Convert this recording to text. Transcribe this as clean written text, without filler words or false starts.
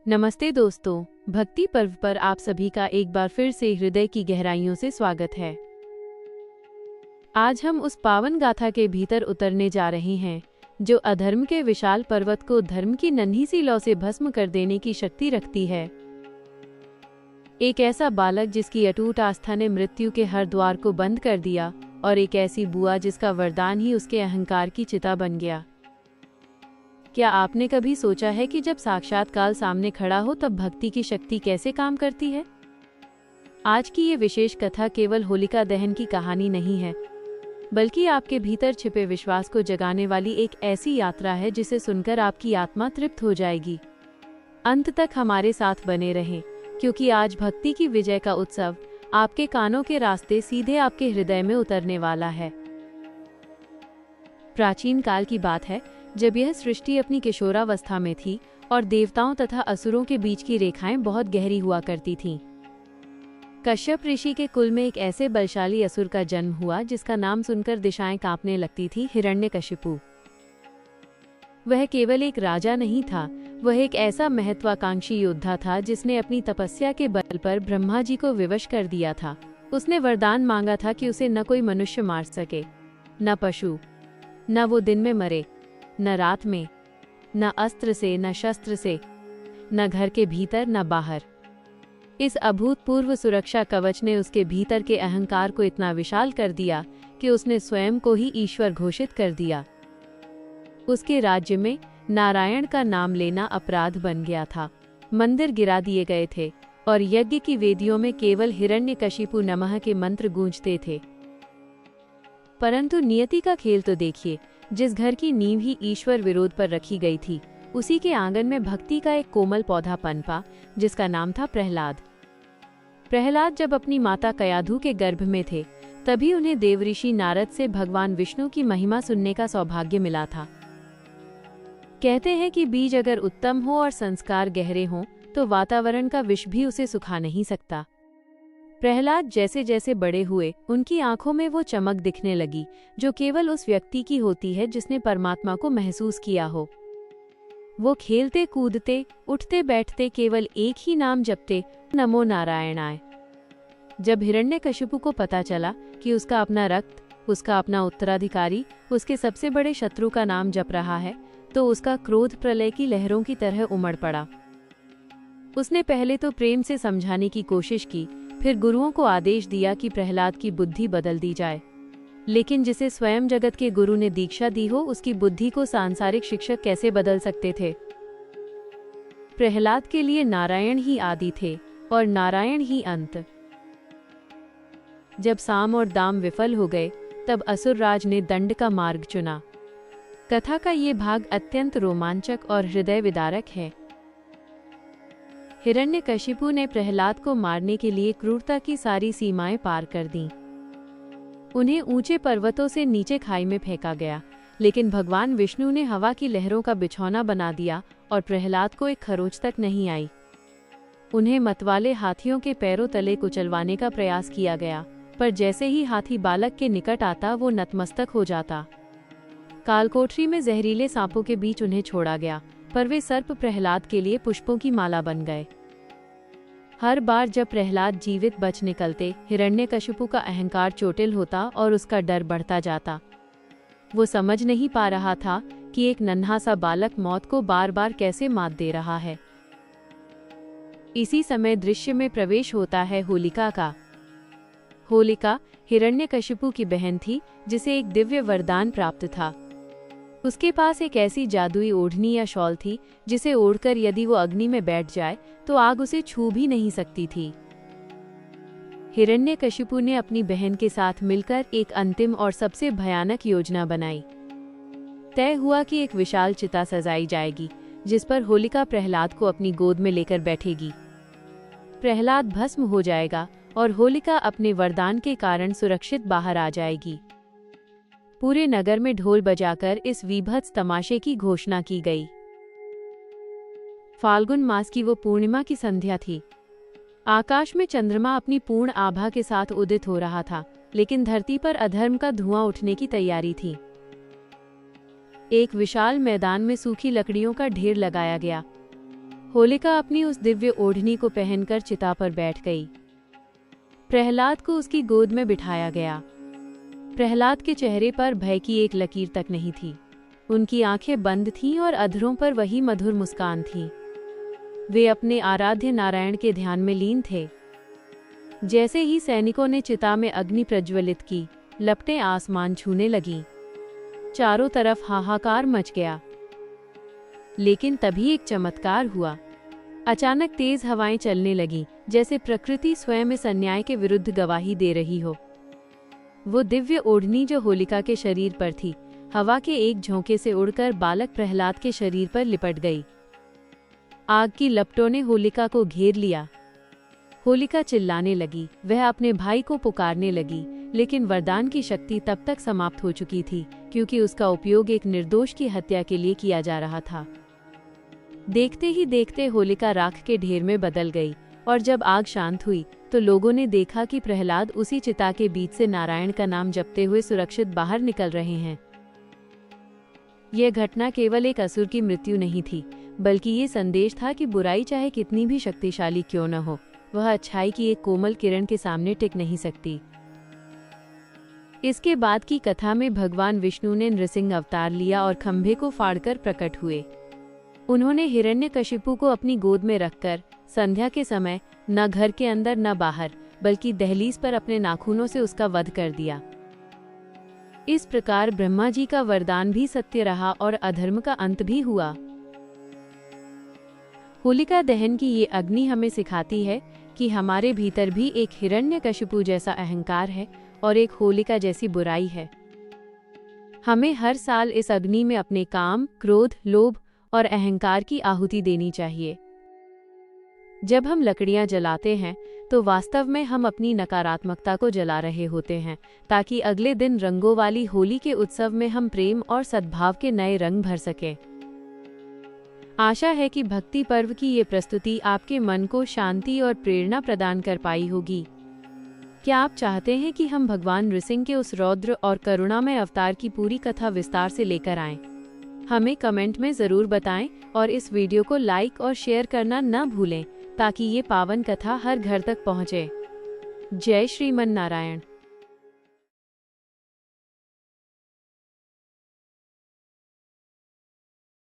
नमस्ते दोस्तों, भक्ति पर्व पर आप सभी का एक बार फिर से हृदय की गहराइयों से स्वागत है। आज हम उस पावन गाथा के भीतर उतरने जा रहे हैं जो अधर्म के विशाल पर्वत को धर्म की नन्ही सी लौ से भस्म कर देने की शक्ति रखती है। एक ऐसा बालक जिसकी अटूट आस्था ने मृत्यु के हर द्वार को बंद कर दिया, और एक ऐसी बुआ जिसका वरदान ही उसके अहंकार की चिता बन गया। क्या आपने कभी सोचा है कि जब साक्षात काल सामने खड़ा हो तब भक्ति की शक्ति कैसे काम करती है? आज की ये विशेष कथा केवल होलिका दहन की कहानी नहीं है, बल्कि आपके भीतर छिपे विश्वास को जगाने वाली एक ऐसी यात्रा है जिसे सुनकर आपकी आत्मा तृप्त हो जाएगी। अंत तक हमारे साथ बने रहें, क्योंकि आज भक्ति की विजय का उत्सव आपके कानों के रास्ते सीधे आपके हृदय में उतरने वाला है। प्राचीन काल की बात है, जब यह सृष्टि अपनी किशोरावस्था में थी और देवताओं तथा असुरों के बीच की रेखाएं बहुत गहरी हुआ करती थीं। कश्यप ऋषि के कुल में एक ऐसे बलशाली असुर का जन्म हुआ जिसका नाम सुनकर दिशाएं कांपने लगती थी, हिरण्यकशिपु। वह केवल एक राजा नहीं था, वह एक ऐसा महत्वाकांक्षी योद्धा था जिसने अपनी तपस्या के बल पर ब्रह्मा जी को विवश कर दिया था। उसने वरदान मांगा था कि उसे न कोई मनुष्य मार सके, न पशु, न वो दिन में मरे, न रात में, न अस्त्र से, न शस्त्र से, न घर के भीतर, न बाहर। इस अभूतपूर्व सुरक्षा कवच ने उसके भीतर के अहंकार को इतना विशाल कर दिया कि उसने स्वयं को ही ईश्वर घोषित कर दिया। उसके राज्य में नारायण का नाम लेना अपराध बन गया था। मंदिर गिरा दिए गए थे और यज्ञ की वेदियों में केवल हिरण्यकशिपु नमः के मंत्र गूंजते थे। परंतु नियति का खेल तो देखिए, जिस घर की नींव ही ईश्वर विरोध पर रखी गई थी, उसी के आंगन में भक्ति का एक कोमल पौधा पनपा जिसका नाम था प्रहलाद। प्रहलाद जब अपनी माता कयाधु के गर्भ में थे, तभी उन्हें देवऋषि नारद से भगवान विष्णु की महिमा सुनने का सौभाग्य मिला था। कहते हैं कि बीज अगर उत्तम हो और संस्कार गहरे हों तो वातावरण का विष भी उसे सुखा नहीं सकता। प्रहलाद जैसे जैसे बड़े हुए, उनकी आंखों में वो चमक दिखने लगी जो केवल उस व्यक्ति की होती है जिसने परमात्मा को महसूस किया हो। वो खेलते कूदते, उठते बैठते केवल एक ही नाम जपते, नमो नारायणाय। जब हिरण्यकशिपु को पता चला कि उसका अपना रक्त, उसका अपना उत्तराधिकारी उसके सबसे बड़े शत्रु का नाम जप रहा है, तो उसका क्रोध प्रलय की लहरों की तरह उमड़ पड़ा। उसने पहले तो प्रेम से समझाने की कोशिश की, फिर गुरुओं को आदेश दिया कि प्रहलाद की बुद्धि बदल दी जाए। लेकिन जिसे स्वयं जगत के गुरु ने दीक्षा दी हो, उसकी बुद्धि को सांसारिक शिक्षक कैसे बदल सकते थे? प्रहलाद के लिए नारायण ही आदि थे और नारायण ही अंत। जब साम और दाम विफल हो गए, तब असुरराज ने दंड का मार्ग चुना। कथा का ये भाग अत्यंत रोमांचक और हृदय विदारक है। हिरण्यकशिपु ने प्रहलाद को मारने के लिए क्रूरता की सारी सीमाएं पार कर दीं। उन्हें ऊंचे पर्वतों से नीचे खाई में फेंका गया, लेकिन भगवान विष्णु ने हवा की लहरों का बिछौना बना दिया और प्रहलाद को एक खरोंच तक नहीं आई। उन्हें मतवाले हाथियों के पैरों तले कुचलवाने का प्रयास किया गया, पर जैसे ही हाथी बालक के निकट आता वो नतमस्तक हो जाता। कालकोठरी में जहरीले सांपों के बीच उन्हें छोड़ा गया, पर वे सर्प प्रहलाद के लिए पुष्पों की माला बन गए। हर बार जब प्रहलाद जीवित बच निकलते, हिरण्यकशिपु का अहंकार चोटिल होता और उसका डर बढ़ता जाता। वो समझ नहीं पा रहा था कि एक नन्हा सा बालक मौत को बार बार कैसे मात दे रहा है। इसी समय दृश्य में प्रवेश होता है होलिका का। होलिका हिरण्यकशिपु की बहन थी जिसे एक दिव्य वरदान प्राप्त था। उसके पास एक ऐसी जादुई ओढ़नी या शॉल थी जिसे ओढ़कर यदि वो अग्नि में बैठ जाए तो आग उसे छू भी नहीं सकती थी। हिरण्यकशिपु ने अपनी बहन के साथ मिलकर एक अंतिम और सबसे भयानक योजना बनाई। तय हुआ कि एक विशाल चिता सजाई जाएगी जिस पर होलिका प्रहलाद को अपनी गोद में लेकर बैठेगी। प्रहलाद भस्म हो जाएगा और होलिका अपने वरदान के कारण सुरक्षित बाहर आ जाएगी। पूरे नगर में ढोल बजाकर इस विभत्स तमाशे की घोषणा की गई। फाल्गुन मास की वो पूर्णिमा की संध्या थी। आकाश में चंद्रमा अपनी पूर्ण आभा के साथ उदित हो रहा था, लेकिन धरती पर अधर्म का धुआं उठने की तैयारी थी। एक विशाल मैदान में सूखी लकड़ियों का ढेर लगाया गया। होलिका अपनी उस दिव्य ओढ़नी को पहनकर चिता पर बैठ गई। प्रहलाद को उसकी गोद में बिठाया गया। प्रहलाद के चेहरे पर भय की एक लकीर तक नहीं थी। उनकी आंखें बंद थीं और अधरों पर वही मधुर मुस्कान थी। वे अपने आराध्य नारायण के ध्यान में लीन थे। जैसे ही सैनिकों ने चिता में अग्नि प्रज्वलित की, लपटें आसमान छूने लगीं। चारों तरफ हाहाकार मच गया। लेकिन तभी एक चमत्कार हुआ। अचानक तेज हवाएं चलने लगीं, जैसे प्रकृति स्वयं इस अन्याय के विरुद्ध गवाही दे रही हो। वो दिव्य ओढ़नी जो होलिका के शरीर पर थी, हवा के एक झोंके से उड़कर बालक प्रहलाद के शरीर पर लिपट गई। आग की लपटों ने होलिका को घेर लिया। होलिका चिल्लाने लगी, वह अपने भाई को पुकारने लगी, लेकिन वरदान की शक्ति तब तक समाप्त हो चुकी थी, क्योंकि उसका उपयोग एक निर्दोष की हत्या के लिए किया जा रहा था। देखते ही देखते होलिका राख के ढेर में बदल गई, और जब आग शांत हुई तो लोगों ने देखा कि प्रहलाद उसी चिता के बीच से नारायण का नाम जपते हुए सुरक्षित बाहर निकल रहे हैं। यह घटना केवल एक असुर की मृत्यु नहीं थी, बल्कि ये संदेश था कि बुराई चाहे कितनी भी शक्तिशाली क्यों न हो, वह अच्छाई की एक कोमल किरण के सामने टिक नहीं सकती। इसके बाद की कथा में भगवान विष्णु ने नृसिंह अवतार लिया और खंभे को फाड़कर प्रकट हुए। उन्होंने हिरण्यकशिपु को अपनी गोद में रखकर संध्या के समय न घर के अंदर न बाहर, बल्कि दहलीज पर अपने नाखूनों से उसका वध कर दिया। इस प्रकार ब्रह्मा जी का वरदान भी सत्य रहा और अधर्म का अंत भी हुआ। होलिका दहन की ये अग्नि हमें सिखाती है कि हमारे भीतर भी एक हिरण्यकशिपु जैसा अहंकार है और एक होलिका जैसी बुराई है। हमें हर साल इस अग्नि में अपने काम, क्रोध, लोभ और अहंकार की आहुति देनी चाहिए। जब हम लकड़ियां जलाते हैं तो वास्तव में हम अपनी नकारात्मकता को जला रहे होते हैं, ताकि अगले दिन रंगों वाली होली के उत्सव में हम प्रेम और सद्भाव के नए रंग भर सकें। आशा है कि भक्ति पर्व की ये प्रस्तुति आपके मन को शांति और प्रेरणा प्रदान कर पाई होगी। क्या आप चाहते हैं कि हम भगवान नृसिंह के उस रौद्र और करुणामय अवतार की पूरी कथा विस्तार से लेकर आएं? हमें कमेंट में ज़रूर बताएं और इस वीडियो को लाइक और शेयर करना न भूलें, ताकि ये पावन कथा हर घर तक पहुँचे। जय श्रीमन नारायण।